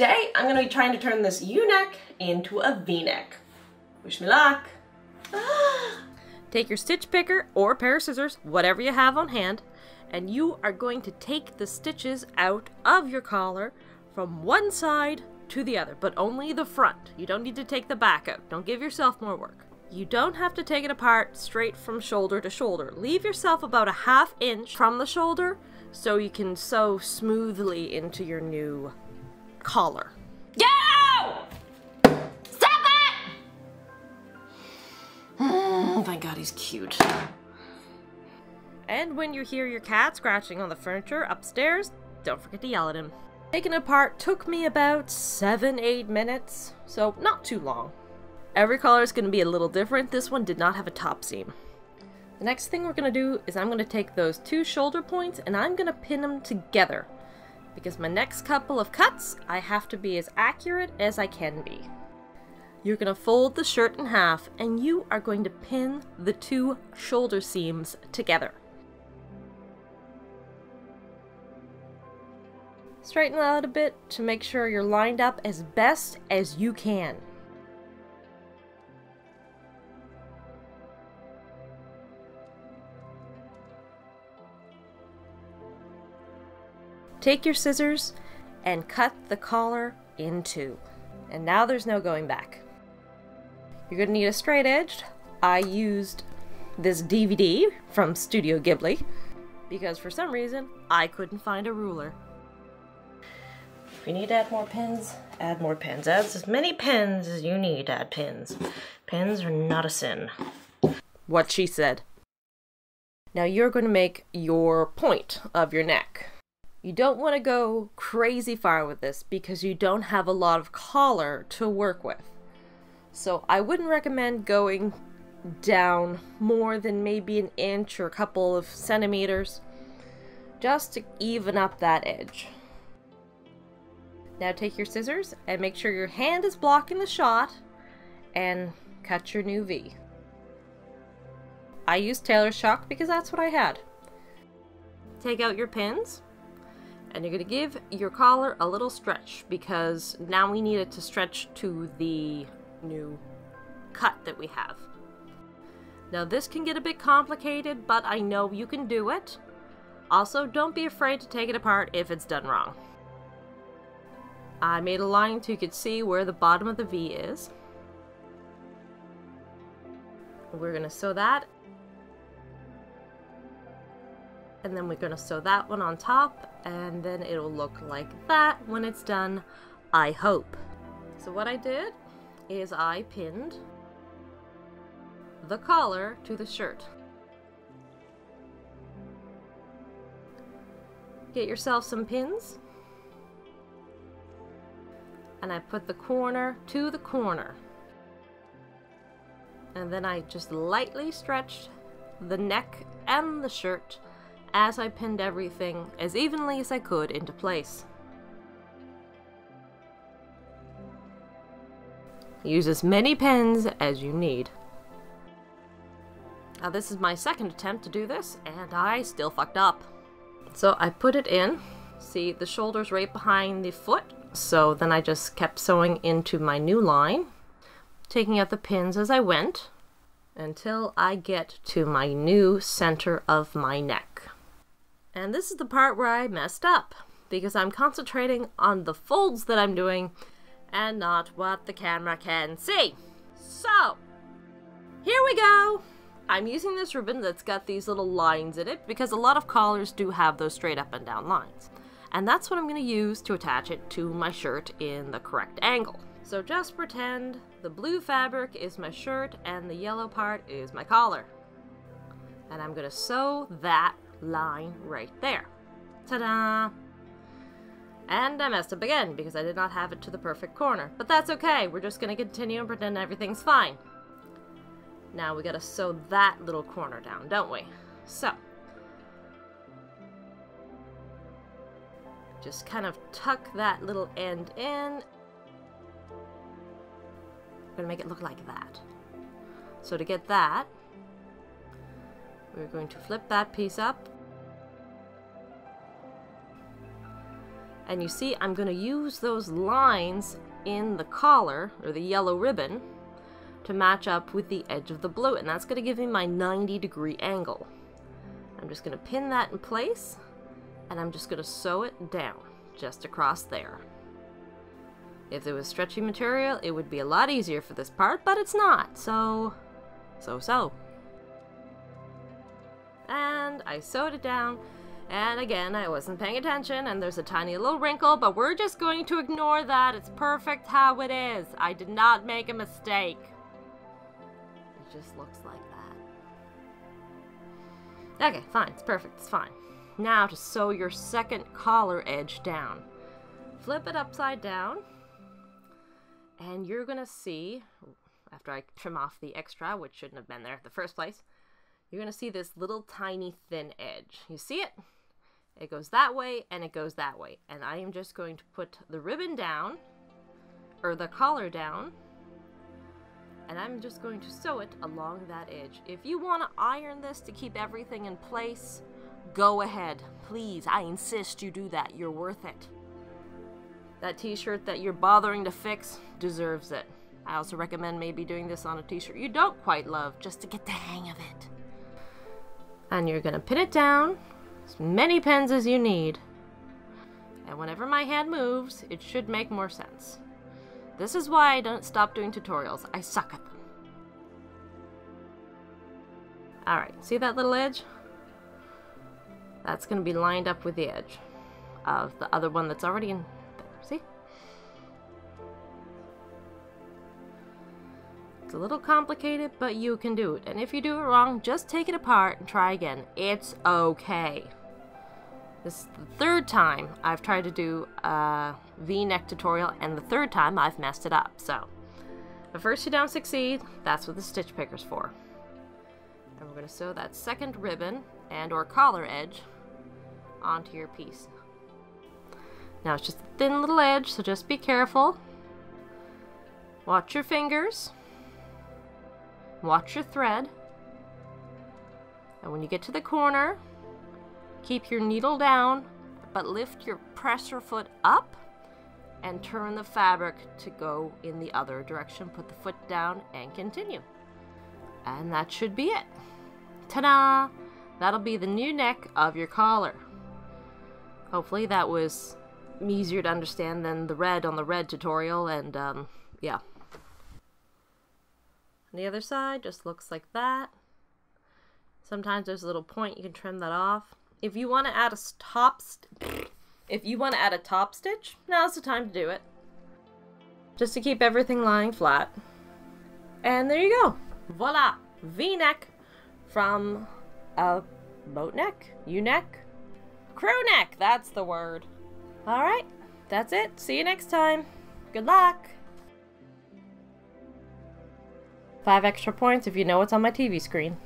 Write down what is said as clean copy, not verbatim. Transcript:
today I'm going to be trying to turn this U-neck into a V-neck. Wish me luck. Take your stitch picker or a pair of scissors, whatever you have on hand, and you are going to take the stitches out of your collar from one side to the other, but only the front. You don't need to take the back out. Don't give yourself more work. You don't have to take it apart straight from shoulder to shoulder. Leave yourself about a ½ inch from the shoulder so you can sew smoothly into your new collar. Go! Stop it! Oh, thank God he's cute. And when you hear your cat scratching on the furniture upstairs, don't forget to yell at him. Taking it apart took me about 7-8 minutes, so not too long. Every collar is going to be a little different. This one did not have a top seam. The next thing we're going to do is I'm going to take those two shoulder points and I'm going to pin them together. Because my next couple of cuts, I have to be as accurate as I can be. You're going to fold the shirt in half and you are going to pin the two shoulder seams together. Straighten it out a bit to make sure you're lined up as best as you can. Take your scissors and cut the collar in two. And now there's no going back. You're going to need a straight edge. I used this DVD from Studio Ghibli because for some reason I couldn't find a ruler. If you need to add more pins, add more pins. Add as many pins as you need to add pins. Pins are not a sin. What she said. Now you're going to make your point of your neck. You don't want to go crazy far with this because you don't have a lot of collar to work with. So I wouldn't recommend going down more than maybe an inch or a couple of centimeters just to even up that edge. Now take your scissors and make sure your hand is blocking the shot and cut your new V. I used tailor's chalk because that's what I had. Take out your pins. And you're going to give your collar a little stretch because now we need it to stretch to the new cut that we have. Now this can get a bit complicated, but I know you can do it. Also, don't be afraid to take it apart if it's done wrong. I made a line so you could see where the bottom of the V is. We're going to sew that. And then we're going to sew that one on top, and then it'll look like that when it's done, I hope. So what I did is I pinned the collar to the shirt. Get yourself some pins, and I put the corner to the corner. And then I just lightly stretched the neck and the shirt as I pinned everything as evenly as I could into place. Use as many pins as you need. Now this is my second attempt to do this and I still fucked up. So I put it in. See, the shoulder's right behind the foot. So then I just kept sewing into my new line, taking out the pins as I went until I get to my new center of my neck. And this is the part where I messed up, because I'm concentrating on the folds that I'm doing and not what the camera can see. So, here we go! I'm using this ribbon that's got these little lines in it because a lot of collars do have those straight up and down lines. And that's what I'm going to use to attach it to my shirt in the correct angle. So just pretend the blue fabric is my shirt and the yellow part is my collar. And I'm going to sew that line right there. Ta-da! And I messed up again because I did not have it to the perfect corner. But that's okay, we're just going to continue and pretend everything's fine. Now we gotta sew that little corner down, don't we? So, just kind of tuck that little end in. We're gonna make it look like that. So to get that, we're going to flip that piece up And you see, I'm going to use those lines in the collar, or the yellow ribbon, to match up with the edge of the blue, and that's going to give me my 90-degree angle. I'm just going to pin that in place, and I'm just going to sew it down, just across there. If there was stretchy material, it would be a lot easier for this part, but it's not, so. And I sewed it down, and again, I wasn't paying attention, and there's a tiny little wrinkle, but we're just going to ignore that. It's perfect how it is. I did not make a mistake. It just looks like that. Okay, fine, it's perfect, it's fine. Now to sew your second collar edge down. Flip it upside down, and you're gonna see, after I trim off the extra, which shouldn't have been there in the first place, you're gonna see this little tiny thin edge. You see it? It goes that way and it goes that way. And I am just going to put the ribbon down, or the collar down, and I'm just going to sew it along that edge. If you want to iron this to keep everything in place, go ahead. Please, I insist you do that. You're worth it. That t-shirt that you're bothering to fix deserves it. I also recommend maybe doing this on a t-shirt you don't quite love, just to get the hang of it. And you're going to pin it down, as many pins as you need. And whenever my hand moves, it should make more sense. This is why I don't stop doing tutorials. I suck at them. Alright, see that little edge? That's going to be lined up with the edge of the other one that's already in there. See? It's a little complicated, but you can do it. And if you do it wrong, just take it apart and try again. It's okay. This is the third time I've tried to do a V-neck tutorial, and the third time I've messed it up. So, but first you don't succeed, that's what the stitch picker's for. And we're going to sew that second ribbon and or collar edge onto your piece. Now it's just a thin little edge, so just be careful. Watch your fingers. Watch your thread. And when you get to the corner, keep your needle down, but lift your presser foot up and turn the fabric to go in the other direction. Put the foot down and continue. And that should be it. Ta-da! That'll be the new neck of your collar. Hopefully that was easier to understand than the red on the red tutorial, and yeah. On the other side just looks like that. Sometimes there's a little point, you can trim that off. If you want to add a top stitch, now's the time to do it. Just to keep everything lying flat. And there you go. Voila! V-neck from a boat neck, U-neck, crew neck, that's the word. Alright, that's it. See you next time. Good luck! 5 extra points if you know what's on my TV screen.